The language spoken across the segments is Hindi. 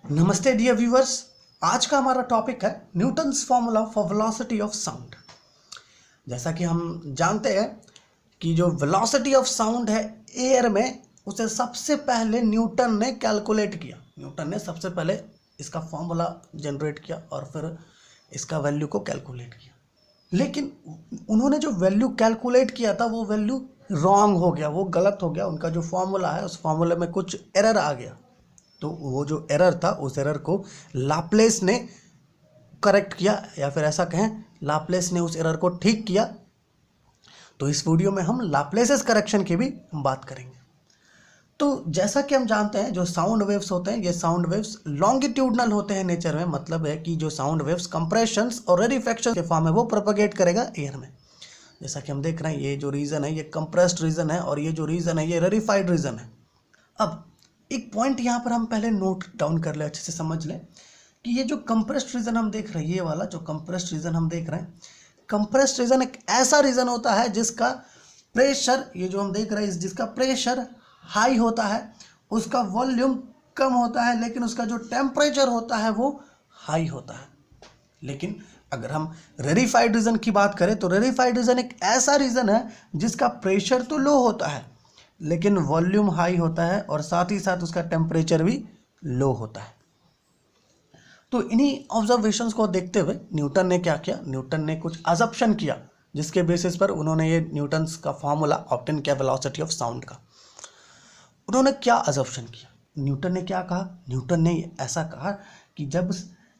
नमस्ते डियर व्यूअर्स। आज का हमारा टॉपिक है Newton's formula for velocity of sound. जैसा कि हम जानते हैं कि जो वेलोसिटी ऑफ साउंड है एयर में, उसे सबसे पहले न्यूटन ने कैलकुलेट किया। न्यूटन ने सबसे पहले इसका फॉर्मूला जनरेट किया और फिर इसका वैल्यू को कैलकुलेट किया। लेकिन उन्होंने जो वैल्यू कैलकुलेट किया था वो वैल्यू रॉन्ग हो गया, वो गलत हो गया। उनका जो फॉर्मूला है उस फॉर्मूले में कुछ एरर आ गया। तो वो जो एरर था उस एरर को लाप्लेस ने करेक्ट किया, या फिर ऐसा कहें लाप्लेस ने उस एरर को ठीक किया। तो इस वीडियो में हम लाप्लेसेस करेक्शन की भी बात करेंगे। तो जैसा कि हम जानते हैं जो साउंड वेव्स होते हैं, ये साउंड वेव्स लॉन्गिट्यूडनल होते हैं नेचर में। मतलब है कि जो साउंड वेव्स कंप्रेशंस और रेरिफैक्शन के फॉर्म में वो प्रोपेगेट करेगा एयर में। जैसा कि हम देख रहे हैं ये जो रीजन है ये कंप्रेस्ड रीजन है और ये जो रीजन है ये रेरिफाइड रीजन है। अब एक पॉइंट यहाँ पर हम पहले नोट डाउन कर ले, अच्छे से समझ लें कि ये जो कंप्रेस्ड रीजन हम देख रहे हैं, ये वाला जो कंप्रेस्ड रीजन हम देख रहे हैं, कंप्रेस्ड रीजन एक ऐसा रीजन होता है जिसका प्रेशर, ये जो हम देख रहे हैं जिसका प्रेशर हाई होता है, उसका वॉल्यूम कम होता है, लेकिन उसका जो टेम्परेचर होता है वो हाई होता है। लेकिन अगर हम रेरिफाइड रीजन की बात करें तो रेरिफाइड रीजन एक ऐसा रीजन है जिसका प्रेशर तो लो होता है लेकिन वॉल्यूम हाई होता है और साथ ही साथ उसका टेम्परेचर भी लो होता है। तो इन्हीं ऑब्जर्वेशंस को देखते हुए न्यूटन ने क्या किया, न्यूटन ने कुछ अजम्पशन किया जिसके बेसिस पर उन्होंने ये न्यूटन्स का फॉर्मूला ऑब्टेन किया वेलोसिटी ऑफ साउंड का। उन्होंने क्या अजम्पशन किया, न्यूटन ने क्या कहा, न्यूटन ने ऐसा कहा कि जब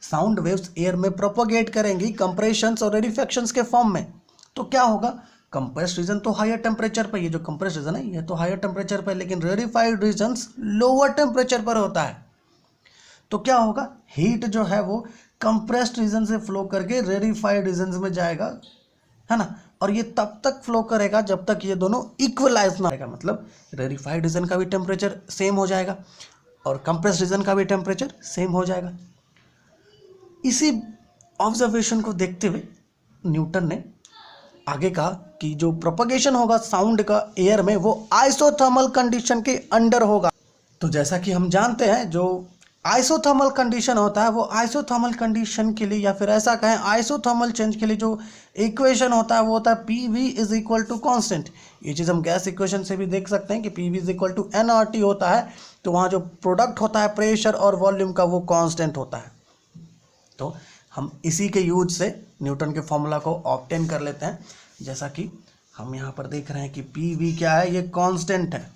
साउंड वेव्स एयर में प्रोपोगेट करेंगी कंप्रेशंस और रेरिफैक्शंस के फॉर्म में, तो क्या होगा, कंप्रेस्ड रीजन तो हायर टेम्परेचर पर, ये जो कंप्रेस्ड रीजन है ये तो हायर टेम्परेचर पर, लेकिन रेरिफाइड रीजन्स लोअर टेम्परेचर पर होता है। तो क्या होगा, हीट जो है वो कंप्रेस्ड रीजन से फ्लो करके रेरिफाइड रीजन्स में जाएगा, है ना। और ये तब तक फ्लो करेगा जब तक ये दोनों इक्वलाइज ना होगा। मतलब रेरिफाइड रीजन का भी टेम्परेचर सेम हो जाएगा और कंप्रेस्ड रीजन का भी टेम्परेचर सेम हो जाएगा। इसी ऑब्जर्वेशन को देखते हुए न्यूटन ने आगे कहा कि जो प्रोपगेशन होगा साउंड का एयर में वो आइसोथर्मल कंडीशन के अंडर होगा। तो जैसा कि हम जानते हैं जो आइसोथर्मल कंडीशन होता है वो आइसोथर्मल कंडीशन के लिए, या फिर ऐसा कहें आइसोथर्मल चेंज के लिए जो इक्वेशन होता है वो होता है PV is equal to constant. ये चीज़ हम गैस इक्वेशन से भी देख सकते हैं कि PV is equal to nRT होता है। तो वहाँ जो प्रोडक्ट होता है प्रेशर और वॉल्यूम का वो कॉन्स्टेंट होता है। तो हम इसी के यूज से न्यूटन के फॉर्मूला को ऑब्टेन कर लेते हैं। जैसा कि हम यहाँ पर देख रहे हैं कि PV क्या है, ये कांस्टेंट है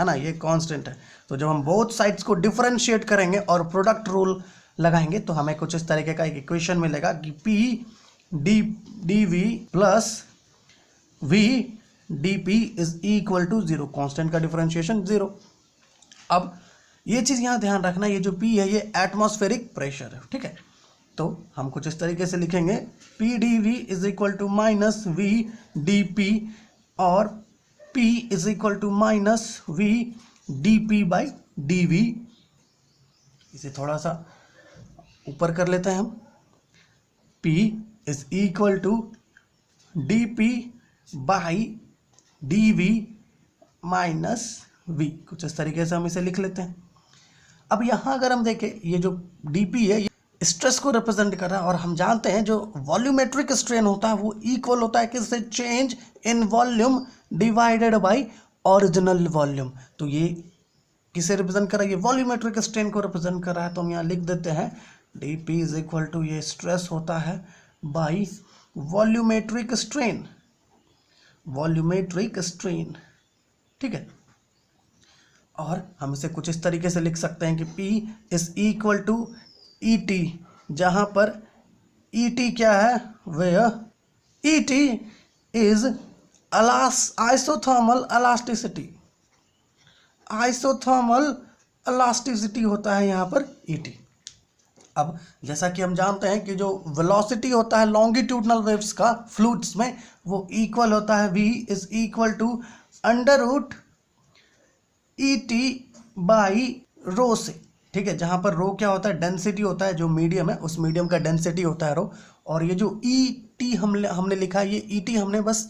ना, ये कांस्टेंट है। तो जब हम बोथ साइड्स को डिफरेंशिएट करेंगे और प्रोडक्ट रूल लगाएंगे तो हमें कुछ इस तरीके का एक इक्वेशन मिलेगा कि P/dV plus V/dP is equal to 0। Constant का डिफरेंशिएशन 0। अब ये चीज़ यहाँ ध्यान रखना, ये जो P है ये एटमॉस्फेरिक प्रेशर है, ठीक है। तो हम कुछ इस तरीके से लिखेंगे P/dV is equal to minus V/dP और P is equal to minus V/dP/dV। इसे थोड़ा सा ऊपर कर लेते हैं हम। P is equal to dP/dV minus V। कुछ इस तरीके से हम इसे लिख लेते हैं। अब यहाँ अगर हम देखें ये जो dP है स्ट्रेस को रिप्रेजेंट कर रहा है और हम जानते हैं जो वॉल्यूमेट्रिक स्ट्रेन होता है वो इक्वल होता है किससे, change in volume divided by original volume. तो ये किसे रिप्रेजेंट कर रहा है, ये वॉल्यूमेट्रिक स्ट्रेन को रिप्रेजेंट कर रहा है। तो हम यहाँ लिख देते हैं dP इज इक्वल टू ये स्ट्रेस होता है by volumetric strain, volumetric strain, ठीक है। और हम इसे कुछ इस तरीके से लिख सकते हैं कि P is equal to ET, जहाँ पर ET क्या है, where ET is isothermal elasticity, isothermal elasticity होता है यहाँ पर ET। अब जैसा कि हम जानते हैं कि जो वेलोसिटी होता है लॉन्गिट्यूडनल वेव्स का फ्लूइड्स में वो इक्वल होता है V is equal to under root ET by rho से, ठीक है। जहाँ पर रो क्या होता है, डेंसिटी होता है, जो मीडियम है उस मीडियम का डेंसिटी होता है रो। और ये जो ET हमने लिखा है, ये ET हमने बस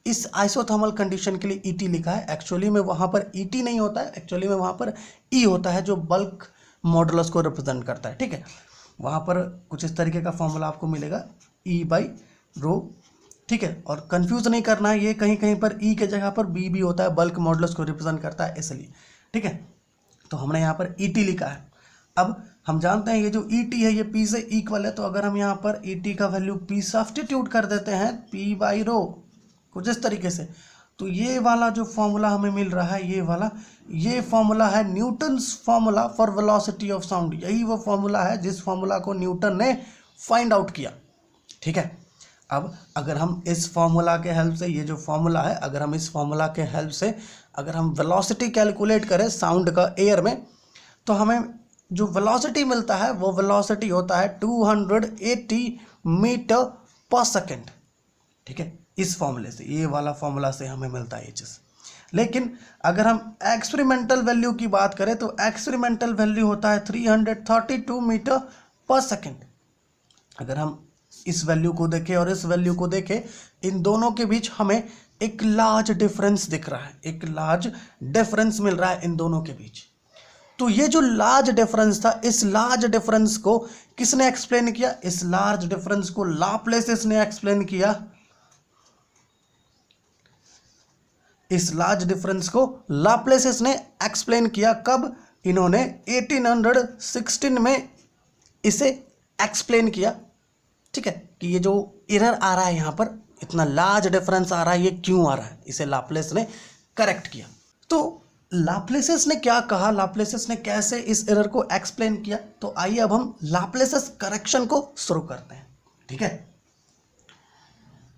इस आइसोथर्मल कंडीशन के लिए ET लिखा है। एक्चुअली में वहाँ पर ET नहीं होता है, एक्चुअली में वहाँ पर E होता है जो बल्क मॉडुलस को रिप्रेजेंट करता है, ठीक है। वहाँ पर कुछ इस तरीके का फॉर्मूला आपको मिलेगा E/ρ, ठीक है। और कंफ्यूज नहीं करना है, ये कहीं कहीं पर E के जगह पर B भी होता है, बल्क मॉडुलस को रिप्रेजेंट करता है इसलिए, ठीक है। तो हमने यहाँ पर ET लिखा है। अब हम जानते हैं ये जो ET है ये P से इक्वल है, तो अगर हम यहाँ पर ET का वैल्यू P सब्स्टिट्यूट कर देते हैं P/ρ कुछ इस तरीके से, तो ये वाला जो फॉर्मूला हमें मिल रहा है, ये वाला, ये फॉर्मूला है Newton's formula for velocity of sound. यही वो फॉर्मूला है जिस फॉर्मूला को न्यूटन ने फाइंड आउट किया, ठीक है। अब अगर हम इस फॉर्मूला के हेल्प से, ये जो फॉर्मूला है, अगर हम इस फॉर्मूला के हेल्प से अगर हम वेलोसिटी कैलकुलेट करें साउंड का एयर में, तो हमें जो वेलोसिटी मिलता है वो वेलोसिटी होता है 280 मीटर पर सेकेंड, ठीक है। इस फॉर्मूले से, ये वाला फॉर्मूला से हमें मिलता है ये चीज़। लेकिन अगर हम एक्सपेरिमेंटल वैल्यू की बात करें तो एक्सपेरिमेंटल वैल्यू होता है 332 मीटर पर सेकेंड। अगर हम इस वैल्यू को देखें और इस वैल्यू को देखें, इन दोनों के बीच हमें एक लार्ज डिफरेंस दिख रहा है, एक लार्ज डिफरेंस मिल रहा है इन दोनों के बीच। तो ये जो लार्ज डिफरेंस था, इस लार्ज डिफरेंस को किसने एक्सप्लेन किया? इस लार्ज डिफरेंस को लाप्लेसिस ने एक्सप्लेन किया। इस लार्ज डिफरेंस को लाप्लेसिस ने एक्सप्लेन किया। कब? इन्होंने 1816 में इसे एक्सप्लेन किया, ठीक है, कि ये जो एरर आ रहा है यहाँ पर, इतना लार्ज डिफरेंस आ रहा है, ये क्यों आ रहा है, इसे लाप्लेस ने करेक्ट किया। तो लाप्लेसिस ने क्या कहा, लाप्लेसिस ने कैसे इस एरर को एक्सप्लेन किया, तो आइए अब हम लाप्लेसिस करेक्शन को शुरू करते हैं, ठीक है।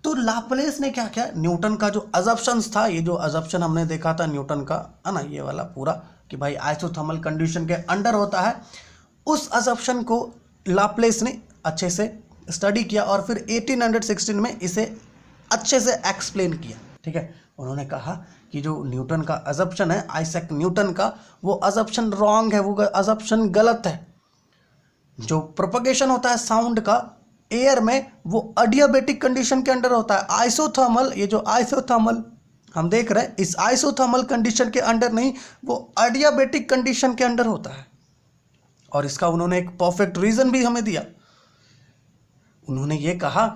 तो लाप्लेस ने क्या किया, न्यूटन का जो अजम्पशंस था, ये जो अजम्पशन हमने देखा था न्यूटन का, है ना, ये वाला पूरा, कि भाई आइसोथर्मल कंडीशन के अंडर होता है, उस अजम्पशन को लाप्लेस ने अच्छे से स्टडी किया और फिर 1816 में इसे अच्छे से एक्सप्लेन किया, ठीक है। उन्होंने कहा कि जो न्यूटन का अजम्पशन है, आइजैक न्यूटन का, वो अजम्पशन रॉन्ग है, वो अजम्पशन गलत है। जो प्रोपगेशन होता है साउंड का एयर में, वो अडियाबेटिक कंडीशन के अंडर होता है। आइसोथर्मल, ये जो आइसोथर्मल हम देख रहे हैं, इस आइसोथर्मल कंडीशन के अंडर नहीं, वो अडियाबेटिक कंडीशन के अंडर होता है। और इसका उन्होंने एक परफेक्ट रीजन भी हमें दिया। उन्होंने ये कहा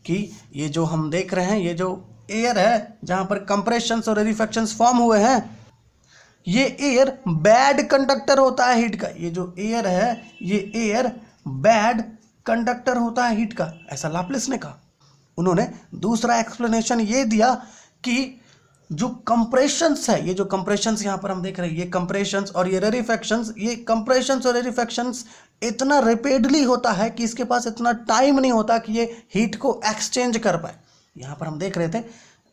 कि ये जो हम देख रहे हैं, ये जो एयर है जहाँ पर कंप्रेशंस और रेरिफैक्शंस फॉर्म हुए हैं, ये एयर बैड कंडक्टर होता है हीट का। ये जो एयर है, ये एयर बैड कंडक्टर होता है हीट का, ऐसा लाप्लेस ने कहा। उन्होंने दूसरा एक्सप्लेनेशन ये दिया कि जो कंप्रेशंस है, ये जो कंप्रेशंस यहाँ पर हम देख रहे हैं, ये कंप्रेशंस और ये रेरिफैक्शंस, ये कंप्रेशंस और रेरिफैक्शंस इतना रैपिडली होता है कि इसके पास इतना टाइम नहीं होता कि ये हीट को एक्सचेंज कर पाए। यहाँ पर हम देख रहे थे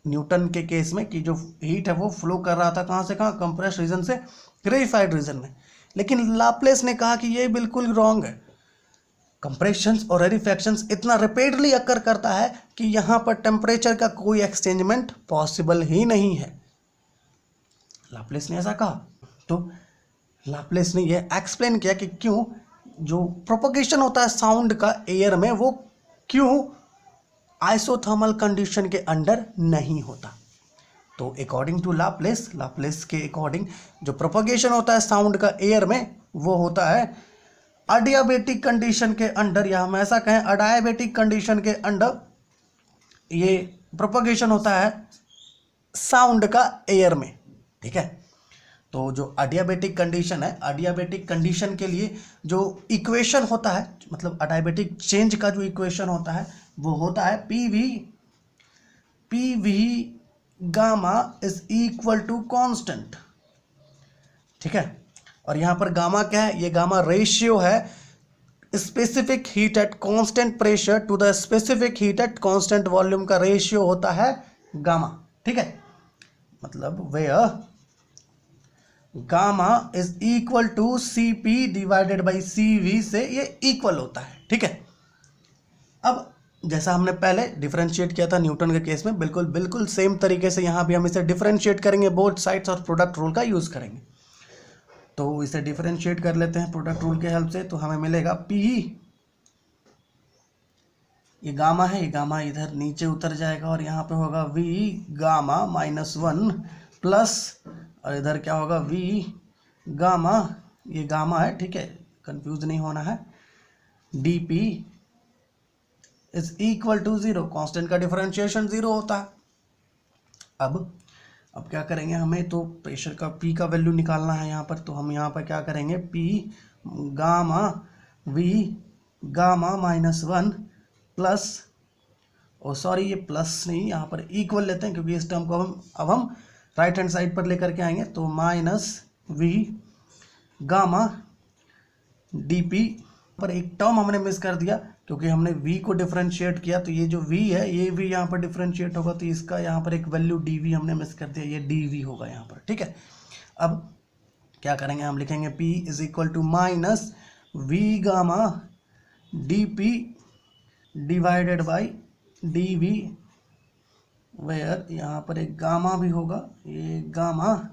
न्यूटन के केस में कि जो हीट है वो फ्लो कर रहा था कहाँ से कहाँ, कंप्रेस्ड रीजन से रेरिफाइड रीजन में। लेकिन लाप्लेस ने कहा कि ये बिल्कुल रॉन्ग है। कंप्रेशंस और रेरिफैक्शंस इतना रैपिडली अकर करता है कि यहाँ पर टेम्परेचर का कोई एक्सचेंजमेंट पॉसिबल ही नहीं है। लाप्लेस ने ऐसा कहा। तो लाप्लेस ने यह एक्सप्लेन किया कि क्यों जो प्रोपगेशन होता है साउंड का एयर में, वो क्यों आइसोथर्मल कंडीशन के अंडर नहीं होता। तो अकॉर्डिंग टू लाप्लेस, लाप्लेस के अकॉर्डिंग जो प्रोपगेशन होता है साउंड का एयर में, वो होता है अडियाबेटिक कंडीशन के अंडर, या हम ऐसा कहें अडायाबेटिक कंडीशन के अंडर ये प्रोपगेशन होता है साउंड का एयर में, ठीक है। तो जो अडियाबेटिक कंडीशन है, अडियाबेटिक कंडीशन के लिए जो इक्वेशन होता है, मतलब अडियाबेटिक चेंज का जो इक्वेशन होता है, वो होता है P V gamma is equal to constant, ठीक है। और यहाँ पर गामा क्या है, ये गामा रेशियो है specific heat at constant pressure to the specific heat at constant volume का रेशियो होता है गामा, ठीक है। मतलब where gamma is equal to Cp divided by Cv से ये इक्वल होता है, ठीक है। अब जैसा हमने पहले डिफरेंशिएट किया था न्यूटन के केस में, बिल्कुल सेम तरीके से यहाँ भी हम इसे डिफरेंशिएट करेंगे, बोथ साइड्स और प्रोडक्ट रूल का यूज करेंगे। तो इसे डिफरेंशिएट कर लेते हैं प्रोडक्ट रूल के हेल्प से। तो हमें मिलेगा P, ये गामा है, ये गामा इधर नीचे उतर जाएगा और यहाँ पे होगा V गामा -1 प्लस, और इधर क्या होगा V गामा, ये गामा है, ठीक है, कंफ्यूज नहीं होना है, dp is equal to 0, constant का डिफरेंशिएशन 0 होता है। अब क्या करेंगे, हमें तो प्रेशर का P का वैल्यू निकालना है यहाँ पर, तो हम यहाँ पर क्या करेंगे, P gamma V gamma -1 plus, oh sorry ये प्लस नहीं, यहाँ पर इक्वल लेते हैं क्योंकि इस टर्म को हम राइट हैंड साइड पर लेकर के आएंगे, तो -V गामा dp पर एक टर्म हमने मिस कर दिया क्योंकि हमने v को डिफरेंशिएट किया, तो ये जो v है ये v यहाँ पर डिफरेंशिएट होगा, तो इसका यहाँ पर एक वैल्यू dv हमने मिस कर दिया, ये dv होगा यहाँ पर, ठीक है। अब क्या करेंगे, हम लिखेंगे p is equal to -v gamma dp divided by dv, where यहाँ पर एक गामा भी होगा, ये गामा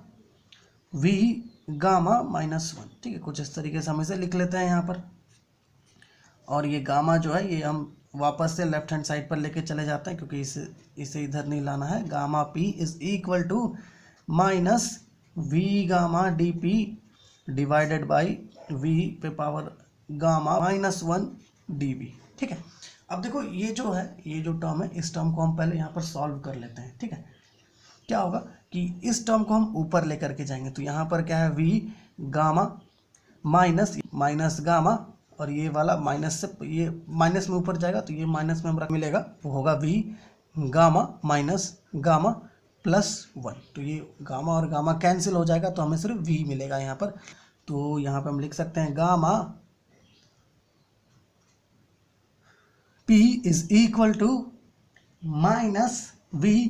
v गामा -1, ठीक है। कुछ इस तरीके से हम इसे लिख लेते हैं यहाँ पर, और ये गामा जो है ये हम वापस से लेफ्ट हैंड साइड पर लेके चले जाते हैं क्योंकि इसे इधर नहीं लाना है। Gamma p is equal to -v gamma dp divided by v पे पावर गामा -1 dv, ठीक है। अब देखो ये जो है, ये जो टर्म है, इस टर्म को हम पहले यहाँ पर सॉल्व कर लेते हैं, ठीक है। क्या होगा कि इस टर्म को हम ऊपर लेकर के जाएंगे, तो यहाँ पर क्या है, v गामा माइनस गामा, और ये वाला माइनस से ये माइनस में ऊपर जाएगा, तो ये माइनस में हम मिलेगा, वो होगा v गामा माइनस गामा +1, तो ये गामा और गामा कैंसिल हो जाएगा, तो हमें सिर्फ v मिलेगा यहाँ पर। तो यहाँ पे हम लिख सकते हैं gamma p is equal to -v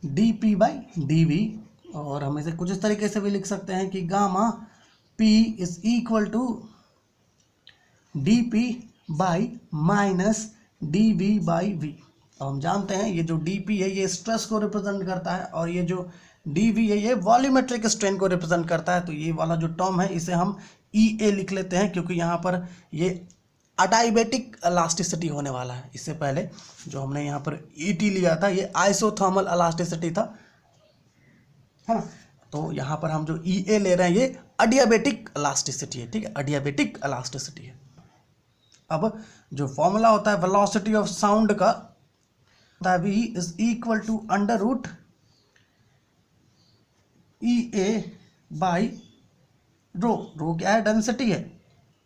dp by dv, और हम इसे कुछ इस तरीके से भी लिख सकते हैं कि gamma p is equal to dp by -dv by v। अब हम जानते हैं ये जो dp है ये स्ट्रेस को रिप्रेजेंट करता है, और ये जो dv है ये वॉल्यूमेट्रिक स्ट्रेन को रिप्रेजेंट करता है, तो ये वाला जो टर्म है इसे हम EA लिख लेते हैं क्योंकि यहाँ पर ये अडाइबेटिक इलास्टिसिटी होने वाला है। इससे पहले जो हमने यहाँ पर ET लिया था ये आइसोथर्मल इलास्टिसिटी था, है ना। तो यहाँ पर हम जो EA ले रहे हैं ये अडियाबेटिक इलास्टिसिटी है, ठीक है, अडियाबेटिक इलास्टिसिटी है। अब जो फॉर्मूला होता है वेलोसिटी ऑफ साउंड का, v is equal to √ EA by rho क्या है, डेंसिटी है,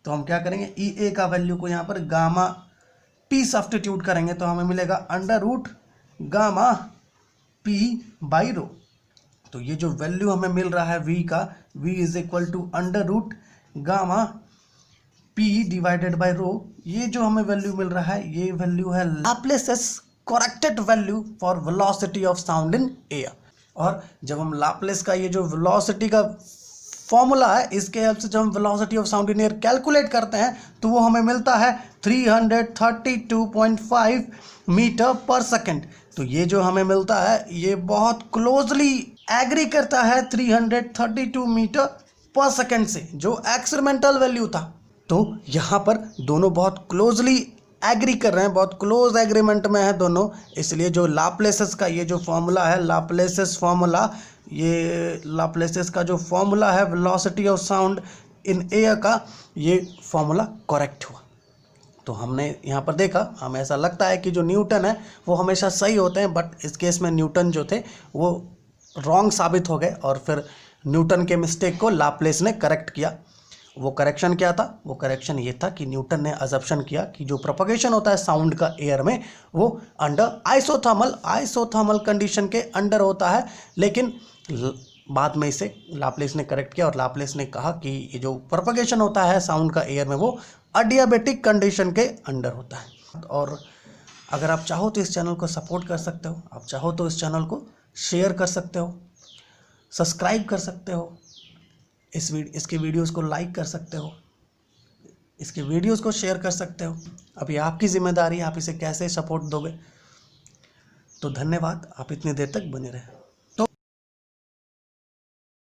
तो हम क्या करेंगे, EA का वैल्यू को यहाँ पर गामा P सब्स्टिट्यूट करेंगे, तो हमें मिलेगा √ गामा P बाई रो। तो ये जो वैल्यू हमें मिल रहा है v का, v is equal to √ gamma P divided by rho, ये जो हमें वैल्यू मिल रहा है ये वैल्यू है Laplace's corrected value for velocity of sound in air. और जब हम लाप्लेस का ये जो वेलोसिटी का फॉर्मूला है इसके हेल्प से जब हम velocity of sound in air calculate करते हैं तो वो हमें मिलता है 332.5 मीटर पर सेकेंड। तो ये जो हमें मिलता है ये बहुत क्लोजली एग्री करता है 332 मीटर पर सेकेंड से, जो एक्सपेरिमेंटल वैल्यू था। तो यहाँ पर दोनों बहुत क्लोजली एग्री कर रहे हैं, बहुत क्लोज एग्रीमेंट में है दोनों, इसलिए जो लाप्लेसेस का ये जो फॉर्मूला है, लाप्लेसेस फॉर्मूला, ये लाप्लेसेस का जो फॉर्मूला है velocity of sound in air का, ये फॉर्मूला करेक्ट हुआ। तो हमने यहाँ पर देखा, हमें ऐसा लगता है कि जो न्यूटन है वो हमेशा सही होते हैं, बट इस केस में न्यूटन जो थे वो रॉन्ग साबित हो गए, और फिर न्यूटन के मिस्टेक को लाप्लेस ने करेक्ट किया। वो करेक्शन क्या था, वो करेक्शन ये था कि न्यूटन ने अजम्पशन किया कि जो प्रोपगेशन होता है साउंड का एयर में वो अंडर आइसोथर्मल कंडीशन के अंडर होता है, लेकिन बाद में इसे लाप्लेस ने करेक्ट किया और लाप्लेस ने कहा कि ये जो प्रोपगेशन होता है साउंड का एयर में वो अडियाबेटिक कंडीशन के अंडर होता है। और अगर आप चाहो तो इस चैनल को सपोर्ट कर सकते हो, आप चाहो तो इस चैनल को शेयर कर सकते हो, सब्सक्राइब कर सकते हो, इसके वीडियोस को लाइक कर सकते हो, इसके वीडियोस को शेयर कर सकते हो। अभी आपकी जिम्मेदारी, आप इसे कैसे सपोर्ट दोगे। तो धन्यवाद, आप इतनी देर तक बने रहे।